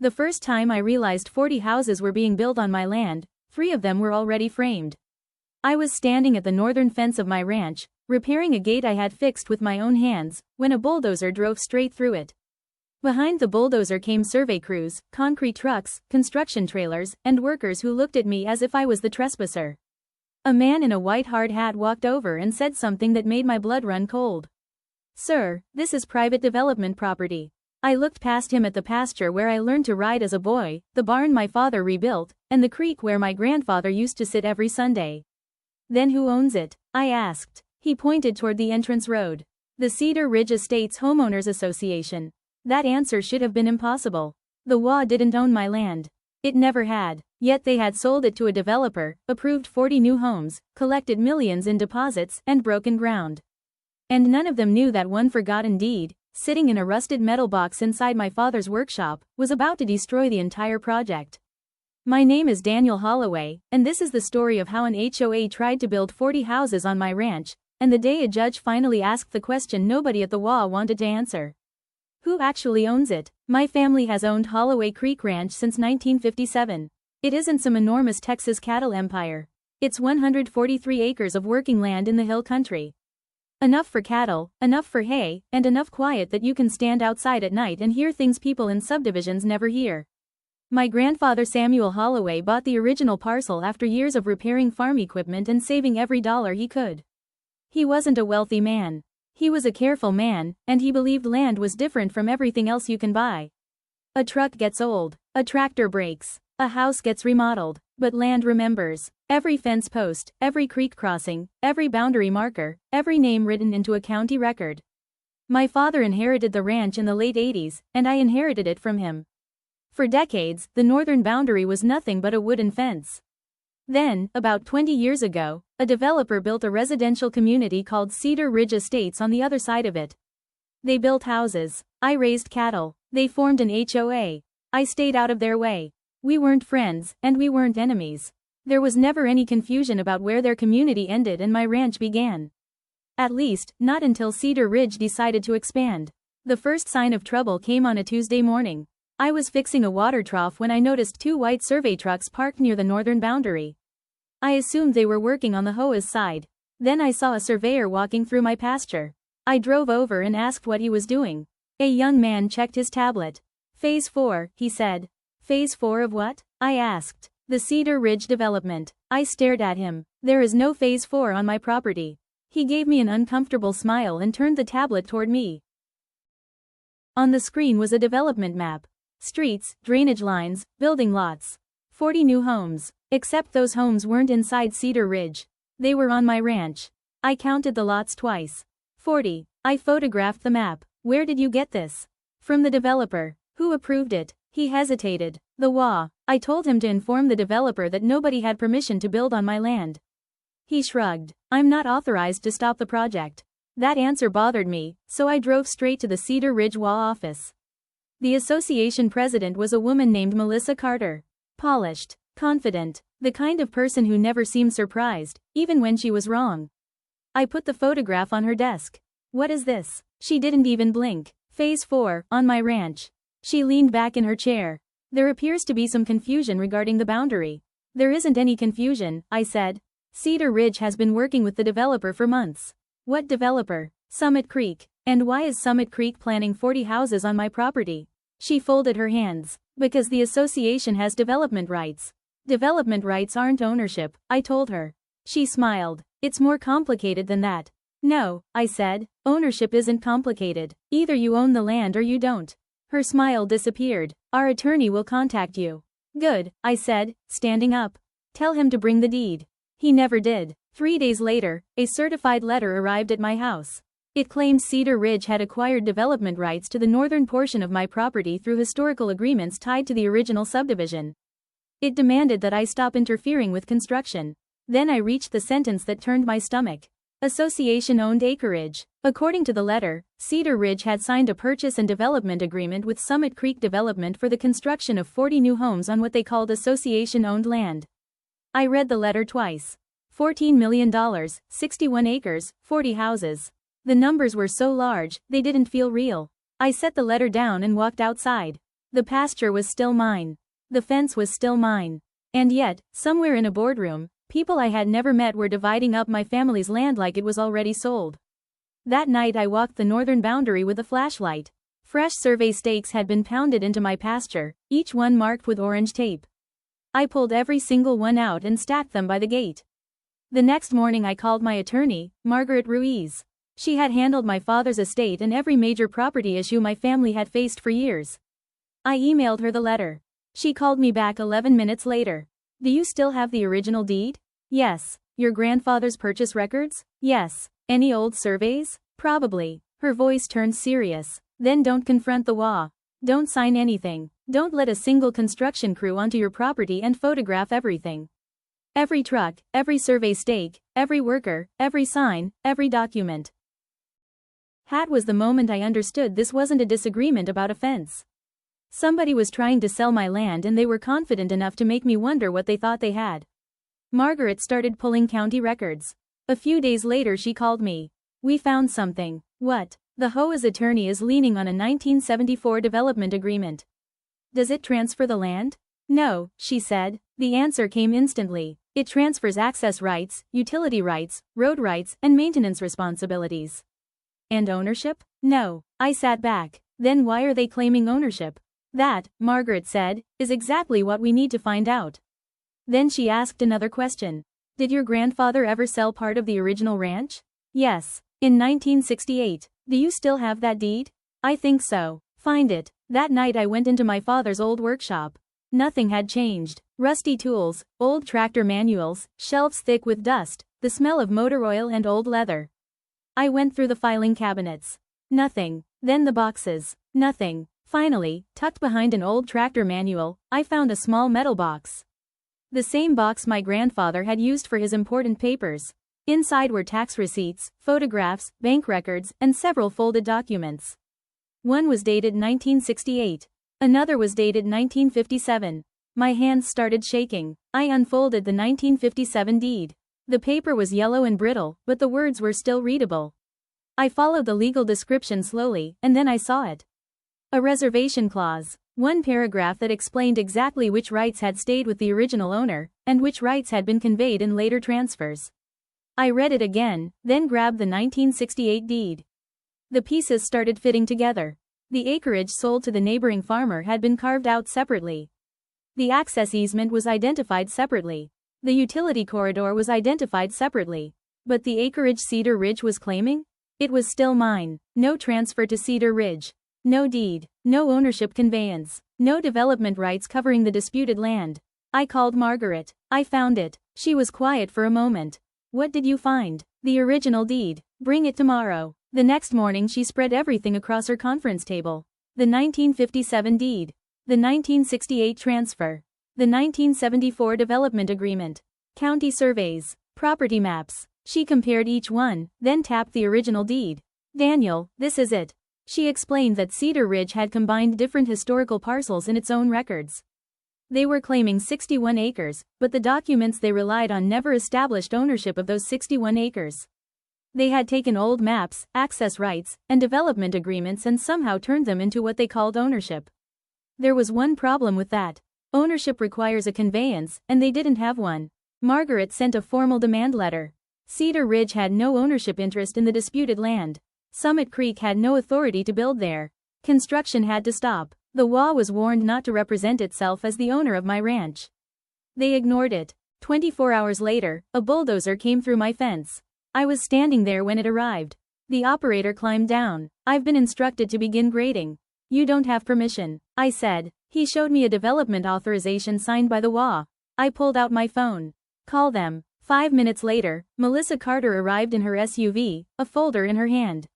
The first time I realized 40 houses were being built on my land, 3 of them were already framed. I was standing at the northern fence of my ranch, repairing a gate I had fixed with my own hands, when a bulldozer drove straight through it. Behind the bulldozer came survey crews, concrete trucks, construction trailers, and workers who looked at me as if I was the trespasser. A man in a white hard hat walked over and said something that made my blood run cold. "Sir, this is private development property." I looked past him at the pasture where I learned to ride as a boy, the barn my father rebuilt, and the creek where my grandfather used to sit every Sunday. "Then who owns it?" I asked. He pointed toward the entrance road. "The Cedar Ridge Estates Homeowners Association." That answer should have been impossible. The HOA didn't own my land. It never had. Yet they had sold it to a developer, approved 40 new homes, collected millions in deposits, and broken ground. And none of them knew that one forgotten deed, sitting in a rusted metal box inside my father's workshop, was about to destroy the entire project. My name is Daniel Holloway, and this is the story of how an HOA tried to build 40 houses on my ranch, and the day a judge finally asked the question nobody at the HOA wanted to answer. Who actually owns it? My family has owned Holloway Creek Ranch since 1957. It isn't some enormous Texas cattle empire. It's 143 acres of working land in the hill country. Enough for cattle, enough for hay, and enough quiet that you can stand outside at night and hear things people in subdivisions never hear. My grandfather Samuel Holloway bought the original parcel after years of repairing farm equipment and saving every dollar he could. He wasn't a wealthy man. He was a careful man, and he believed land was different from everything else you can buy. A truck gets old, a tractor breaks, a house gets remodeled, but land remembers. Every fence post, every creek crossing, every boundary marker, every name written into a county record. My father inherited the ranch in the late 80s, and I inherited it from him. For decades, the northern boundary was nothing but a wooden fence. Then, about 20 years ago, a developer built a residential community called Cedar Ridge Estates on the other side of it. They built houses. I raised cattle. They formed an HOA. I stayed out of their way. We weren't friends, and we weren't enemies. There was never any confusion about where their community ended and my ranch began. At least, not until Cedar Ridge decided to expand. The first sign of trouble came on a Tuesday morning. I was fixing a water trough when I noticed 2 white survey trucks parked near the northern boundary. I assumed they were working on the HOA's side. Then I saw a surveyor walking through my pasture. I drove over and asked what he was doing. A young man checked his tablet. "Phase 4, he said. "Phase 4 of what?" I asked. "The Cedar Ridge development." I stared at him. "There is no Phase 4 on my property." He gave me an uncomfortable smile and turned the tablet toward me. On the screen was a development map. Streets, drainage lines, building lots. 40 new homes. Except those homes weren't inside Cedar Ridge. They were on my ranch. I counted the lots twice. 40. I photographed the map. "Where did you get this?" "From the developer." "Who approved it?" He hesitated. "The HOA." I told him to inform the developer that nobody had permission to build on my land. He shrugged. "I'm not authorized to stop the project." That answer bothered me, so I drove straight to the Cedar Ridge HOA office. The association president was a woman named Melissa Carter. Polished, confident, the kind of person who never seemed surprised, even when she was wrong. I put the photograph on her desk. "What is this?" She didn't even blink. "Phase 4, on my ranch." She leaned back in her chair. "There appears to be some confusion regarding the boundary." "There isn't any confusion," I said. "Cedar Ridge has been working with the developer for months." "What developer?" "Summit Creek." "And why is Summit Creek planning 40 houses on my property?" She folded her hands. "Because the association has development rights." "Development rights aren't ownership," I told her. She smiled. "It's more complicated than that." "No," I said, "ownership isn't complicated. Either you own the land or you don't." Her smile disappeared. "Our attorney will contact you." "Good," I said, standing up. "Tell him to bring the deed." He never did. 3 days later, a certified letter arrived at my house. It claimed Cedar Ridge had acquired development rights to the northern portion of my property through historical agreements tied to the original subdivision. It demanded that I stop interfering with construction. Then I reached the sentence that turned my stomach. Association-owned acreage. According to the letter, Cedar Ridge had signed a purchase and development agreement with Summit Creek Development for the construction of 40 new homes on what they called association-owned land. I read the letter twice. $14 million, 61 acres, 40 houses. The numbers were so large, they didn't feel real. I set the letter down and walked outside. The pasture was still mine. The fence was still mine. And yet, somewhere in a boardroom, people I had never met were dividing up my family's land like it was already sold. That night I walked the northern boundary with a flashlight. Fresh survey stakes had been pounded into my pasture, each one marked with orange tape. I pulled every single one out and stacked them by the gate. The next morning I called my attorney, Margaret Ruiz. She had handled my father's estate and every major property issue my family had faced for years. I emailed her the letter. She called me back 11 minutes later. Do you still have the original deed? Yes. Your grandfather's purchase records? Yes. Any old surveys? Probably. Her voice turned serious. Then don't confront the HOA. Don't sign anything. Don't let a single construction crew onto your property and photograph everything. Every truck, every survey stake, every worker, every sign, every document. That was the moment I understood this wasn't a disagreement about a fence. Somebody was trying to sell my land and they were confident enough to make me wonder what they thought they had. Margaret started pulling county records. A few days later she called me. We found something. What? The HOA's attorney is leaning on a 1974 development agreement. Does it transfer the land? No, she said. The answer came instantly. It transfers access rights, utility rights, road rights, and maintenance responsibilities. And ownership? No. I sat back. Then why are they claiming ownership? That, Margaret said, is exactly what we need to find out. Then she asked another question. Did your grandfather ever sell part of the original ranch? Yes. In 1968. Do you still have that deed? I think so. Find it. That night I went into my father's old workshop. Nothing had changed. Rusty tools, old tractor manuals, shelves thick with dust, the smell of motor oil and old leather. I went through the filing cabinets. Nothing. Then the boxes. Nothing. Finally, tucked behind an old tractor manual, I found a small metal box. The same box my grandfather had used for his important papers. Inside were tax receipts, photographs, bank records, and several folded documents. One was dated 1968. Another was dated 1957. My hands started shaking. I unfolded the 1957 deed. The paper was yellow and brittle, but the words were still readable. I followed the legal description slowly, and then I saw it. A reservation clause. One paragraph that explained exactly which rights had stayed with the original owner, and which rights had been conveyed in later transfers. I read it again, then grabbed the 1968 deed. The pieces started fitting together. The acreage sold to the neighboring farmer had been carved out separately. The access easement was identified separately. The utility corridor was identified separately. But the acreage Cedar Ridge was claiming? It was still mine. No transfer to Cedar Ridge. No deed. No ownership conveyance. No development rights covering the disputed land. I called Margaret. I found it. She was quiet for a moment. What did you find? The original deed. Bring it tomorrow. The next morning she spread everything across her conference table. The 1957 deed. The 1968 transfer. The 1974 development agreement. County surveys. Property maps. She compared each one, then tapped the original deed. Daniel, this is it. She explained that Cedar Ridge had combined different historical parcels in its own records. They were claiming 61 acres, but the documents they relied on never established ownership of those 61 acres. They had taken old maps, access rights, and development agreements and somehow turned them into what they called ownership. There was one problem with that. Ownership requires a conveyance, and they didn't have one. Margaret sent a formal demand letter. Cedar Ridge had no ownership interest in the disputed land. Summit Creek had no authority to build there. Construction had to stop. The HOA was warned not to represent itself as the owner of my ranch. They ignored it. 24 hours later, a bulldozer came through my fence. I was standing there when it arrived. The operator climbed down. I've been instructed to begin grading. You don't have permission, I said. He showed me a development authorization signed by the HOA. I pulled out my phone. Call them. 5 minutes later, Melissa Carter arrived in her SUV, a folder in her hand.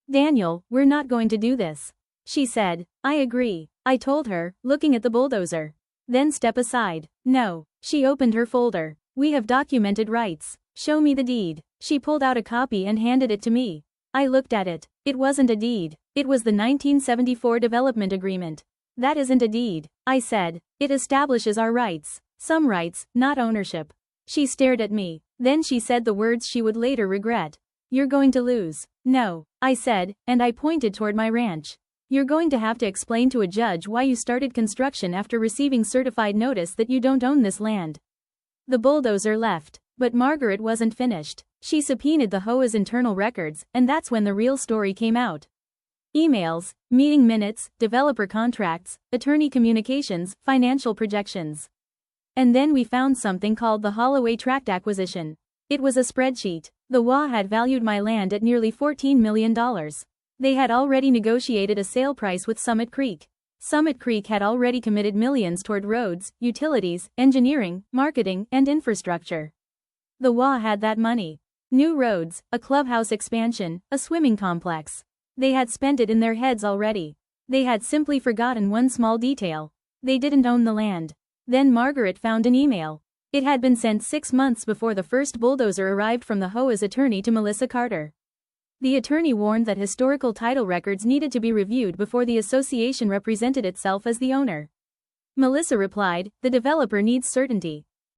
Daniel, we're not going to do this. She said. I agree. I told her, looking at the bulldozer. Then step aside. No. She opened her folder. We have documented rights. Show me the deed. She pulled out a copy and handed it to me. I looked at it. It wasn't a deed. It was the 1974 development agreement. That isn't a deed, I said. It establishes our rights. Some rights, not ownership. She stared at me. Then she said the words she would later regret. You're going to lose. No, I said, and I pointed toward my ranch. You're going to have to explain to a judge why you started construction after receiving certified notice that you don't own this land. The bulldozer left, but Margaret wasn't finished. She subpoenaed the HOA's internal records, and that's when the real story came out. Emails, meeting minutes, developer contracts, attorney communications, financial projections. And then we found something called the HOA tract acquisition. It was a spreadsheet. The HOA had valued my land at nearly $14 million. They had already negotiated a sale price with Summit Creek. Summit Creek had already committed millions toward roads, utilities, engineering, marketing, and infrastructure. The HOA had that money. New roads, a clubhouse expansion, a swimming complex. They had spent it in their heads already. They had simply forgotten one small detail. They didn't own the land. Then Margaret found an email. It had been sent 6 months before the first bulldozer arrived from the HOA's attorney to Melissa Carter. The attorney warned that historical title records needed to be reviewed before the association represented itself as the owner. Melissa replied, "The developer needs certainty.